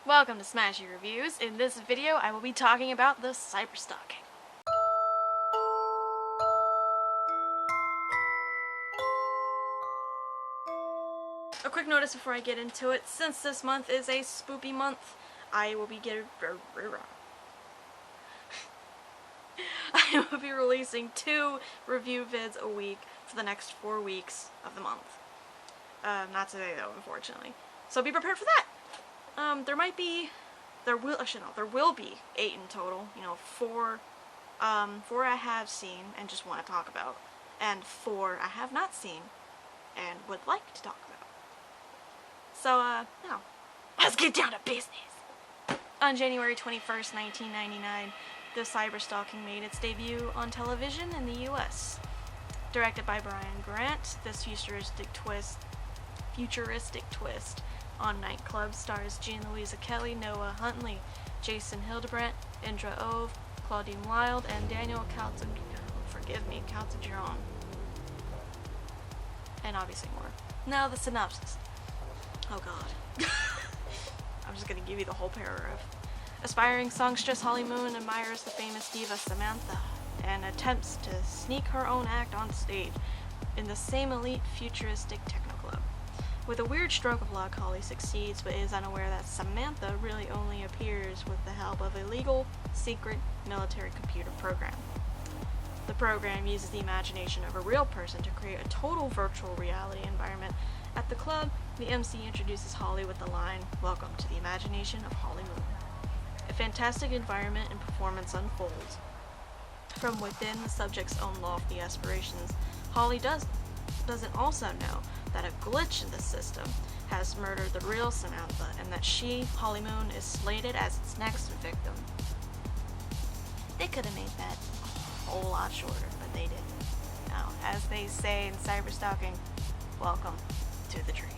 Welcome to Smashie Reviews. In this video, I will be talking about the cyberstalking. A quick notice before I get into it. Since this month is a spoopy month, I will be releasing 2 review vids a week for the next 4 weeks of the month. Not today though, unfortunately. So be prepared for that. There will be 8 in total. 4 I have seen and just want to talk about, and 4 I have not seen and would like to talk about. So, now, let's get down to business. On January 21st, 1999, the cyberstalking made its debut on television in the US. Directed by Brian Grant, this futuristic twist on nightclub stars Jean Louisa Kelly, Noah Huntley, Jason Hildebrant, Indra, Claudine Wilde, and Daniel Caltagirone. And obviously more. Now the synopsis. Oh god. I'm just gonna give you the whole paragraph. Aspiring songstress Holly Moon admires the famous diva Samantha and attempts to sneak her own act on stage in the same elite futuristic techno club. With a weird stroke of luck, Holly succeeds, but is unaware that Samantha really only appears with the help of a legal, secret, military computer program. The program uses the imagination of a real person to create a total virtual reality environment. At the club, the MC introduces Holly with the line, "Welcome to the imagination of Holly Moon." A fantastic environment and performance unfolds. From within the subject's own lofty aspirations, Holly doesn't also know that a glitch in the system has murdered the real Samantha, and that she, Holly Moon, is slated as its next victim. They could have made that a whole lot shorter, but they didn't. Now, as they say in cyberstalking, welcome to the dream.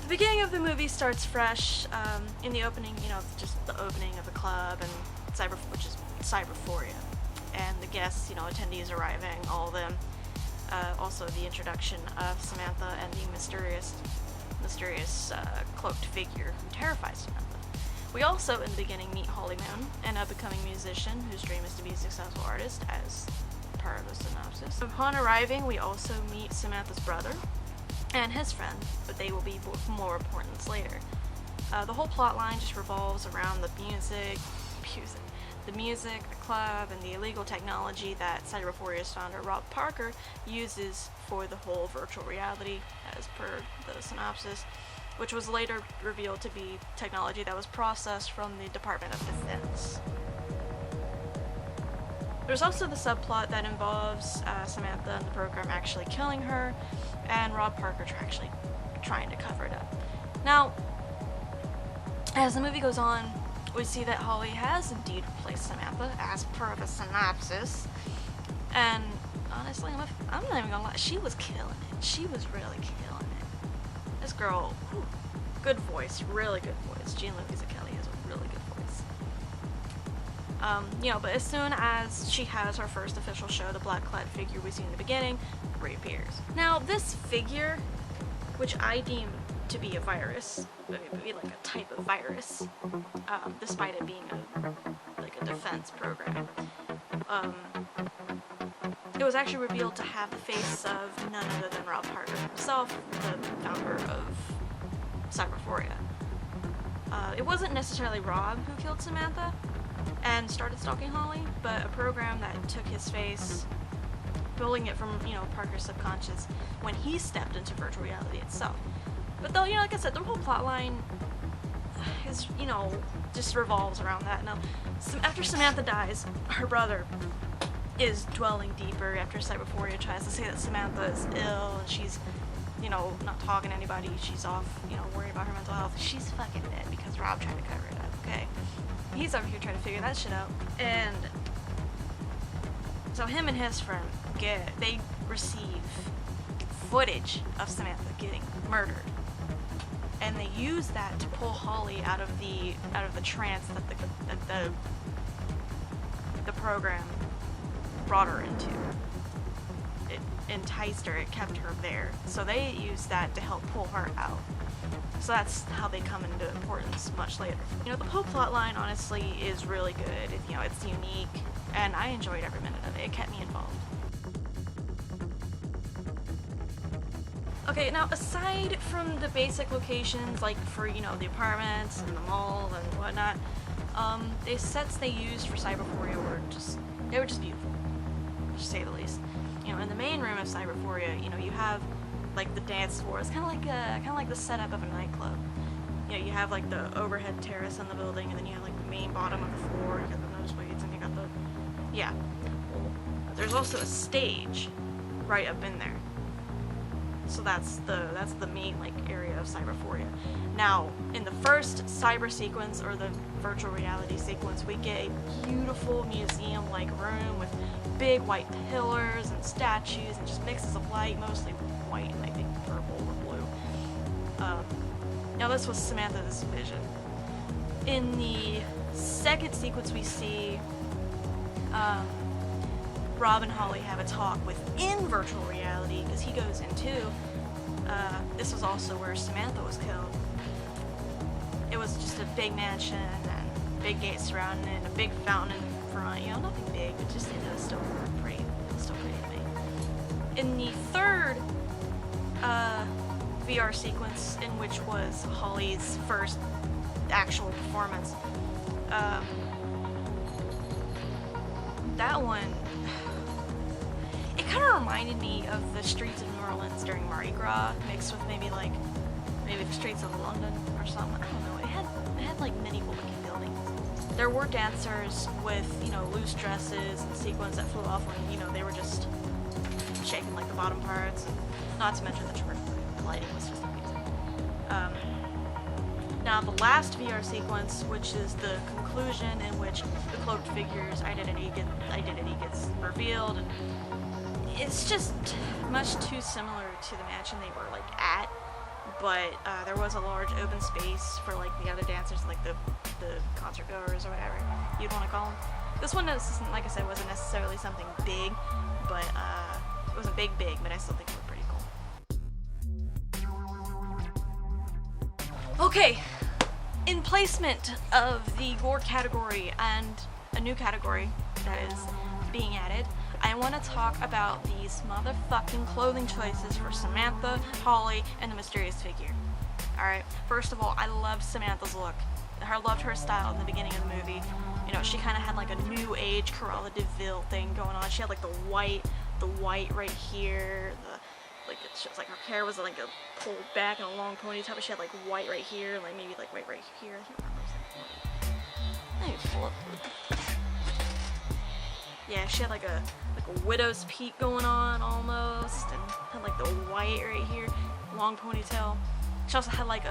The beginning of the movie starts fresh. In the opening, just the opening of the club, and which is Cyberphoria, and the guests, attendees arriving, all of them. Also the introduction of Samantha and the mysterious cloaked figure who terrifies Samantha. We also, in the beginning, meet Holly Moon, an up-and-coming musician whose dream is to be a successful artist, as per the synopsis. Upon arriving, we also meet Samantha's brother and his friend, but they will be more important later. The whole plot line just revolves around the music, the club, and the illegal technology that Cyberphoria's founder Rob Parker uses for the whole virtual reality, as per the synopsis, which was later revealed to be technology that was processed from the Department of Defense. There's also the subplot that involves Samantha and the program actually killing her, and Rob Parker actually trying to cover it up. Now, as the movie goes on, we see that Holly has indeed replaced Samantha, as per the synopsis. And honestly, I'm not even gonna lie, she was killing it. She was really killing it. This girl, good voice, really good voice. Jean Louisa Kelly has a really good voice. But as soon as she has her first official show, the black-clad figure we see in the beginning reappears. Now, this figure, which I deem to be a virus, it would be like a type of virus, despite it being a defense program. It was actually revealed to have the face of none other than Rob Parker himself, the founder of Cyberphoria. It wasn't necessarily Rob who killed Samantha and started stalking Holly, but a program that took his face, building it from, Parker's subconscious when he stepped into virtual reality itself. But though, like I said, the whole plot line is, just revolves around that. Now, after Samantha dies, her brother is dwelling deeper after Cyberphoria tries to say that Samantha is ill and she's, not talking to anybody. She's off, worried about her mental health. She's fucking dead because Rob tried to cover it up, okay? He's over here trying to figure that shit out. And so him and his friend, they receive footage of Samantha getting murdered. And they use that to pull Holly out of the trance that the program brought her into. It enticed her, it kept her there. So they used that to help pull her out. So that's how they come into importance much later. You know, the whole plotline honestly is really good. You know, it's unique, and I enjoyed every minute of it. It kept me involved. Okay, now aside from the basic locations, like for, you know, the apartments and the mall and whatnot, the sets they used for Cyberphoria were just beautiful, to say the least. You know, in the main room of Cyberphoria, you know, you have like the dance floor. It's kind of like the setup of a nightclub. You know, you have like the overhead terrace in the building, and then you have like the main bottom of the floor. You got the nosebleeds, and you got the There's also a stage right up in there. So that's the main like area of Cyberphoria. Now, in the first cyber sequence, or the virtual reality sequence, we get a beautiful museum-like room with big white pillars and statues and just mixes of light, mostly white and I think purple or blue. Now this was Samantha's vision. In the second sequence we see Rob and Holly have a talk within virtual reality, because he goes into, this was also where Samantha was killed. It was just a big mansion and big gates surrounding it and a big fountain in front, you know, nothing big, but just, it was still pretty to me. In the third VR sequence, in which was Holly's first actual performance, that one, it kind of reminded me of the streets of New Orleans during Mardi Gras, mixed with maybe the streets of London or something. I don't know. It had like medieval looking buildings. There were dancers with, you know, loose dresses and sequins that flew off when, you know, they were just shaking like the bottom parts, and not to mention the lighting was just amazing. Now the last VR sequence, which is the conclusion in which the cloaked figure's identity gets revealed, and it's just much too similar to the mansion they were like at, but there was a large open space for like the other dancers, like the concert goers or whatever you'd want to call them. This one, like I said, wasn't necessarily something big, but it wasn't big, but I still think it was pretty cool. Okay, in placement of the gore category and a new category that is being added, I want to talk about these motherfucking clothing choices for Samantha, Holly, and the mysterious figure. Alright, first of all, I loved Samantha's look. I loved her style in the beginning of the movie. You know, she kind of had like a new age Cruella de Vil thing going on. She had like the white right here, it's like her hair was like a pulled back in a long ponytail, but she had like white right here, like maybe like white right here. I can't remember. Let me pull up. Yeah, she had like a widow's peak going on almost, and had like the white right here, long ponytail. She also had like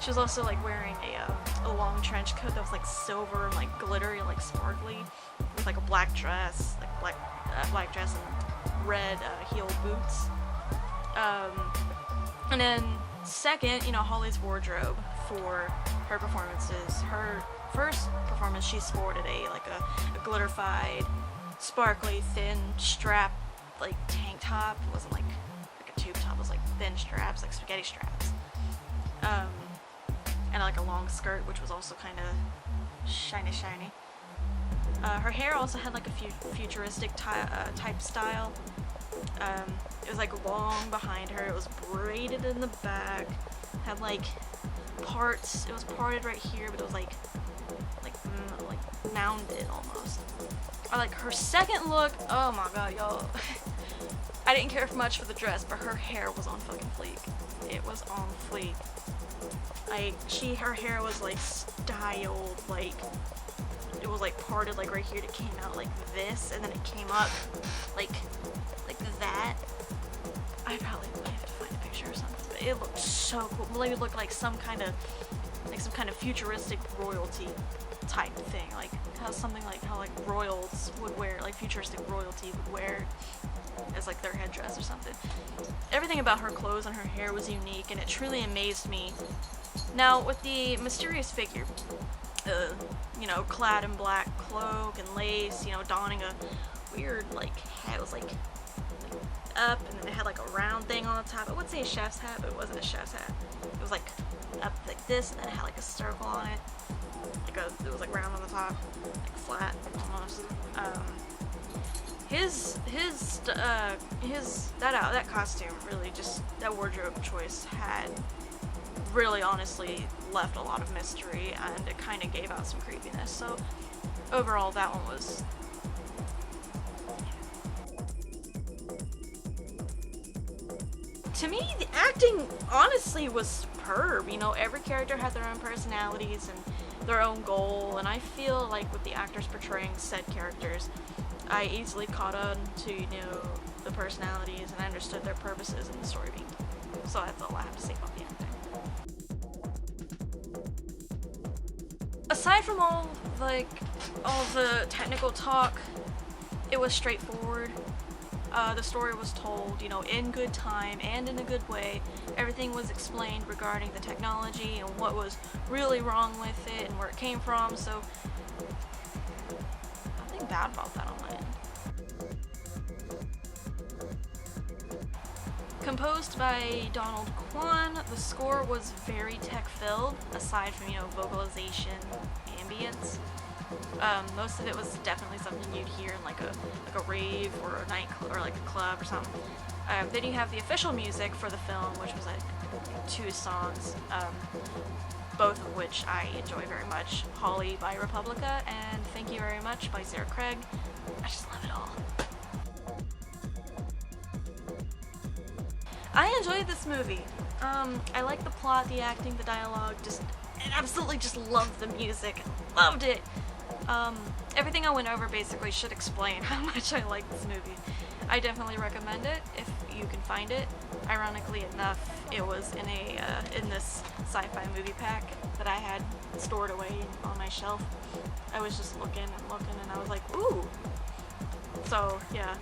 she was also like wearing a long trench coat that was like silver and like glittery and like sparkly, with like a black dress, like black dress and red heeled boots. And then second, you know, Holly's wardrobe for her performances. Her first performance, she sported a glitterified, sparkly, thin strap, like tank top. It wasn't like a tube top. It was like thin straps, like spaghetti straps. And like a long skirt, which was also kind of shiny. Her hair also had like a futuristic type style. It was like long behind her. It was braided in the back. Had like parts. It was parted right here, but it was like mounded almost. Or like her second look. Oh my god, y'all. I didn't care much for the dress, but her hair was on fucking fleek. It was on fleek. Like her hair was like styled, like it was like parted like right here. It came out like this, and then it came up like that. I probably would have to find a picture or something, but it looked so cool. It looked like some kind of futuristic royalty type thing, like how royals would wear, like futuristic royalty would wear as like their headdress or something. Everything about her clothes and her hair was unique, and it truly amazed me. Now with the mysterious figure, you know, clad in black cloak and lace, you know, donning a weird like hat. It was like up, and then it had like a round thing on the top. I would say a chef's hat, but it wasn't a chef's hat. It was like up like this, and then it had like a circle on it. It was like round on the top, like flat almost. That costume really just, that wardrobe choice had really honestly left a lot of mystery, and it kind of gave out some creepiness. So overall, that one was. To me, the acting honestly was superb. You know, every character had their own personalities and their own goal, and I feel like with the actors portraying said characters, I easily caught on to, you know, the personalities, and I understood their purposes in the story being told. So that's all I have to say about the acting. Aside from all the technical talk, it was straightforward. The story was told, you know, in good time and in a good way. Everything was explained regarding the technology and what was really wrong with it and where it came from, so nothing bad about that on my end. Composed by Donald Kwan, the score was very tech-filled, aside from, you know, vocalization, ambience. Most of it was definitely something you'd hear in like a rave or a nightclub or like a club or something. Then you have the official music for the film, which was like 2 songs, both of which I enjoy very much. Holly by Republica and Thank You Very Much by Sarah Craig. I just love it all. I enjoyed this movie. I like the plot, the acting, the dialogue, I absolutely just loved the music. Loved it. Everything I went over basically should explain how much I like this movie. I definitely recommend it if you can find it. Ironically enough, it was in this sci-fi movie pack that I had stored away on my shelf. I was just looking and I was like, ooh. So yeah,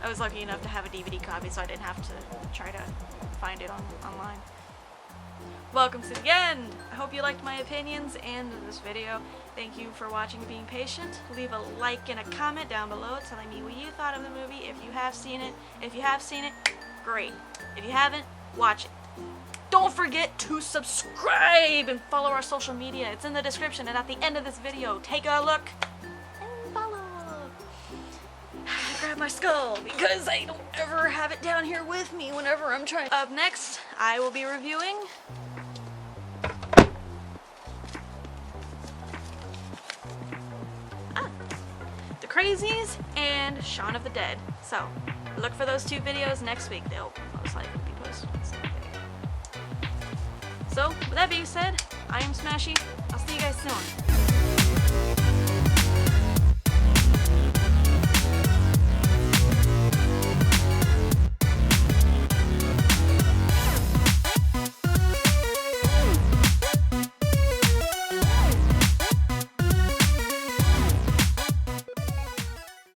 I was lucky enough to have a DVD copy, so I didn't have to try to find it online. Welcome to the end! I hope you liked my opinions and this video. Thank you for watching and being patient. Leave a like and a comment down below telling me what you thought of the movie, if you have seen it. If you have seen it, great. If you haven't, watch it. Don't forget to subscribe and follow our social media. It's in the description and at the end of this video. Take a look and follow. Grab my skull because I don't ever have it down here with me whenever I'm trying. Up next, I will be reviewing The Crazies and Shaun of the Dead. So look for those 2 videos next week. They'll most likely be posted on the same day. So with that being said, I am Smashie. I'll see you guys soon.